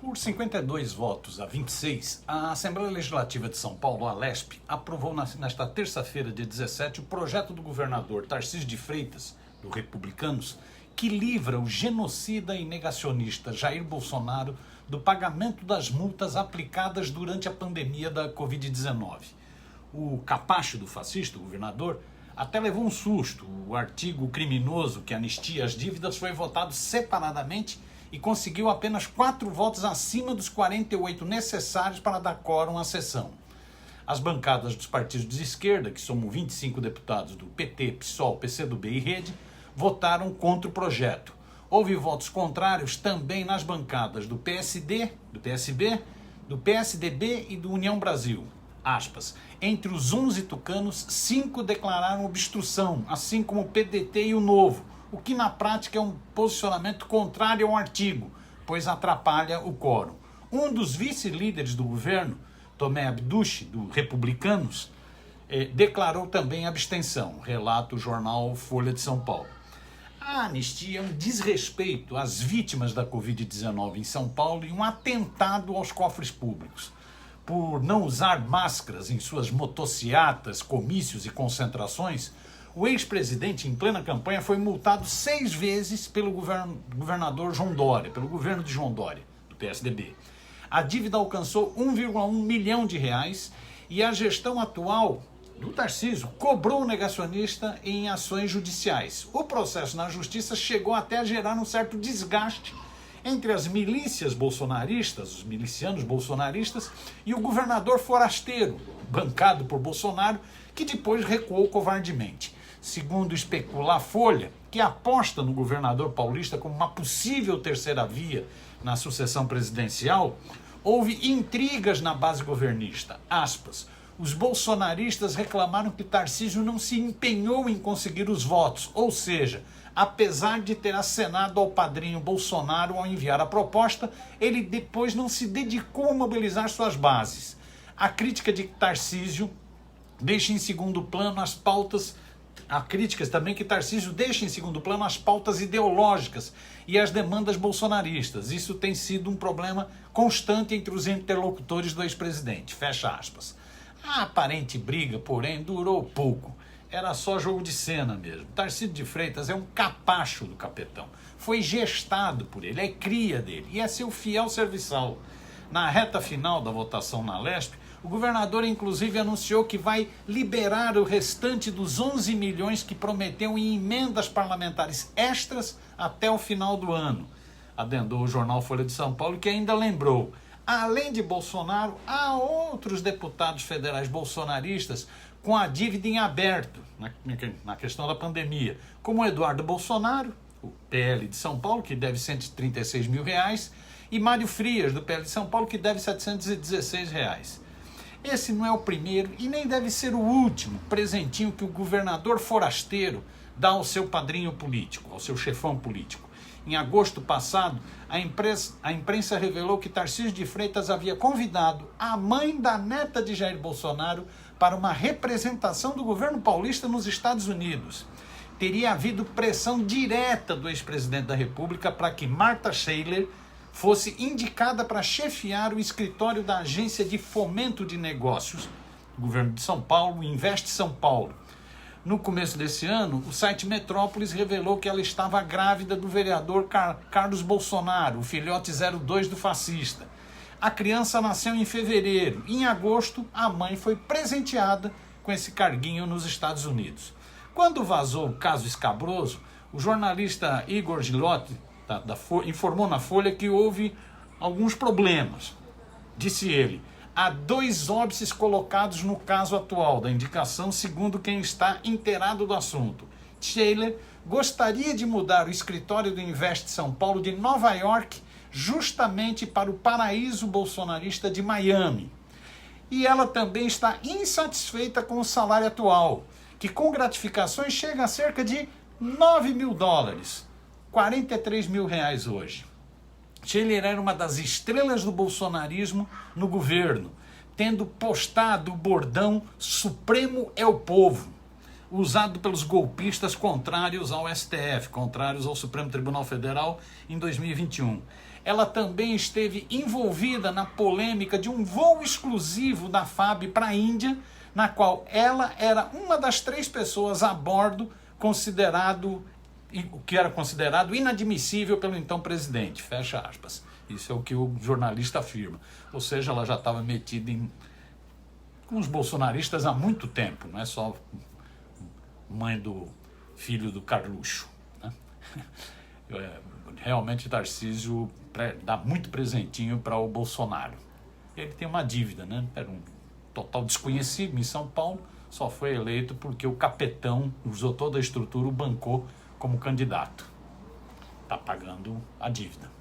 Por 52 votos a 26, a Assembleia Legislativa de São Paulo, a ALESP, aprovou nesta terça-feira, dia 17, o projeto do governador Tarcísio de Freitas, do Republicanos, que livra o genocida e negacionista Jair Bolsonaro do pagamento das multas aplicadas durante a pandemia da Covid-19. O capacho do fascista, o governador, até levou um susto. O artigo criminoso que anistia as dívidas foi votado separadamente e conseguiu apenas 4 votos acima dos 48 necessários para dar quórum à sessão. As bancadas dos partidos de esquerda, que somam 25 deputados do PT, PSOL, PCdoB e Rede, votaram contra o projeto. Houve votos contrários também nas bancadas do PSD, do PSB, do PSDB e do União Brasil. Aspas. Entre os 11 tucanos, 5 declararam obstrução, assim como o PDT e o Novo, o que na prática é um posicionamento contrário ao artigo, pois atrapalha o quórum. Um dos vice-líderes do governo, Tomé Abduche, do Republicanos, declarou também abstenção, relata o jornal Folha de São Paulo. A anistia é um desrespeito às vítimas da Covid-19 em São Paulo e um atentado aos cofres públicos. Por não usar máscaras em suas motociatas, comícios e concentrações, o ex-presidente, em plena campanha, foi multado 6 vezes pelo governador João Dória, pelo governo de João Dória, do PSDB. A dívida alcançou 1,1 milhão de reais e a gestão atual do Tarcísio cobrou o negacionista em ações judiciais. O processo na justiça chegou até a gerar um certo desgaste entre as milícias bolsonaristas, os milicianos bolsonaristas, e o governador forasteiro, bancado por Bolsonaro, que depois recuou covardemente. Segundo especula a Folha, que aposta no governador paulista como uma possível terceira via na sucessão presidencial, houve intrigas na base governista. Aspas. Os bolsonaristas reclamaram que Tarcísio não se empenhou em conseguir os votos, ou seja, apesar de ter acenado ao padrinho Bolsonaro ao enviar a proposta, ele depois não se dedicou a mobilizar suas bases. A crítica de Tarcísio deixa em segundo plano as pautas. Há críticas também que Tarcísio deixa em segundo plano as pautas ideológicas e as demandas bolsonaristas. Isso tem sido um problema constante entre os interlocutores do ex-presidente. Fecha aspas. A aparente briga, porém, durou pouco. Era só jogo de cena mesmo. Tarcísio de Freitas é um capacho do capetão. Foi gestado por ele, é cria dele e é seu fiel serviçal. Na reta final da votação na ALESP, o governador inclusive anunciou que vai liberar o restante dos 11 milhões que prometeu em emendas parlamentares extras até o final do ano. Adendou o jornal Folha de São Paulo, que ainda lembrou: além de Bolsonaro, há outros deputados federais bolsonaristas com a dívida em aberto na questão da pandemia, como o Eduardo Bolsonaro, o PL de São Paulo, que deve 136 mil reais, e Mário Frias, do PL de São Paulo, que deve 716 reais. Esse não é o primeiro e nem deve ser o último presentinho que o governador forasteiro dá ao seu padrinho político, ao seu chefão político. Em agosto passado, a imprensa revelou que Tarcísio de Freitas havia convidado a mãe da neta de Jair Bolsonaro para uma representação do governo paulista nos Estados Unidos. Teria havido pressão direta do ex-presidente da República para que Marta Scheyler fosse indicada para chefiar o escritório da Agência de Fomento de Negócios do governo de São Paulo, Investe São Paulo. No começo desse ano, o site Metrópolis revelou que ela estava grávida do vereador Carlos Bolsonaro, o filhote 02 do fascista. A criança nasceu em fevereiro. Em agosto, a mãe foi presenteada com esse carguinho nos Estados Unidos. Quando vazou o caso escabroso, o jornalista Igor Gilotti informou na Folha que houve alguns problemas. Disse ele: há 2 óbices colocados no caso atual da indicação, segundo quem está inteirado do assunto. Scheyler gostaria de mudar o escritório do Investe São Paulo de Nova York justamente para o paraíso bolsonarista de Miami. E ela também está insatisfeita com o salário atual, que com gratificações chega a cerca de 9 mil dólares, 43 mil reais hoje. Scheyler era uma das estrelas do bolsonarismo no governo, tendo postado o bordão "Supremo é o povo", usado pelos golpistas contrários ao STF, contrários ao Supremo Tribunal Federal em 2021. ela também esteve envolvida na polêmica de um voo exclusivo da FAB para a Índia, na qual ela era uma das 3 pessoas a bordo que era considerado inadmissível pelo então presidente, fecha aspas. Isso é o que o jornalista afirma. Ou seja, ela já estava metida com os bolsonaristas há muito tempo, não é só mãe do filho do Carluxo, né? Realmente Tarcísio dá muito presentinho para o Bolsonaro. Ele tem uma dívida, né? Era um total desconhecido em São Paulo, só foi eleito porque o capetão usou toda a estrutura, o bancou como candidato. Está pagando a dívida.